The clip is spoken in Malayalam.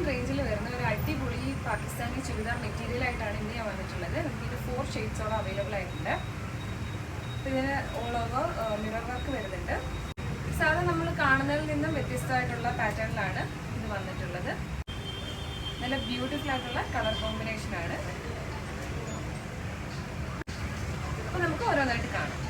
റേഞ്ചിൽ വരുന്ന ഒരു അടിപൊളി പാകിസ്ഥാനി ചുരിദാർ മെറ്റീരിയലായിട്ടാണ് ഇന്ന് ഞാൻ വന്നിട്ടുള്ളത്. നമുക്കിത് 4 ഷെയ്ഡ്സോളം അവൈലബിൾ ആയിട്ടുണ്ട്. അപ്പോൾ ഇതിന് ഓൾ ഓവർ മിറർ വർക്ക് വരുന്നുണ്ട്. സാധാരണ നമ്മൾ കാണുന്നതിൽ നിന്നും വ്യത്യസ്തമായിട്ടുള്ള പാറ്റേണിലാണ് ഇത് വന്നിട്ടുള്ളത്. നല്ല ബ്യൂട്ടിഫുൾ ആയിട്ടുള്ള കളർ കോമ്പിനേഷനാണ്. അപ്പോൾ നമുക്ക് ഓരോന്നായിട്ട് കാണാം.